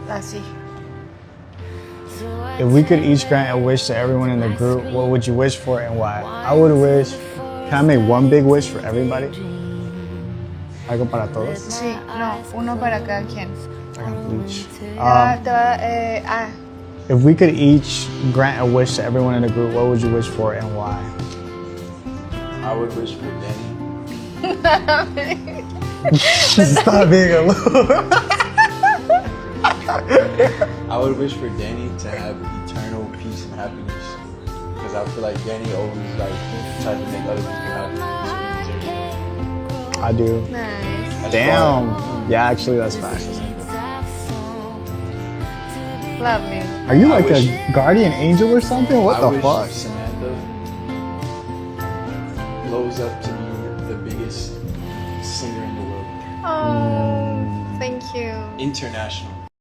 Así. If we could each grant a wish to everyone in the group, what would you wish for and why? I would wish, can I make one big wish for everybody? Algo para todos? Sí, no, uno para cada quien. I can each. If we could each grant a wish to everyone in the group, what would you wish for and why? I would wish for Danny. Stop being a loser. I would wish for Danny to have eternal peace and happiness, because I feel like Danny always tried to make other people happy. I do. Nice. Damn. Yeah, actually, that's facts. Lovely. Are you like a guardian angel or something? What the I fuck? wish Samantha blows up to be the biggest singer in the world. Oh, thank you. International.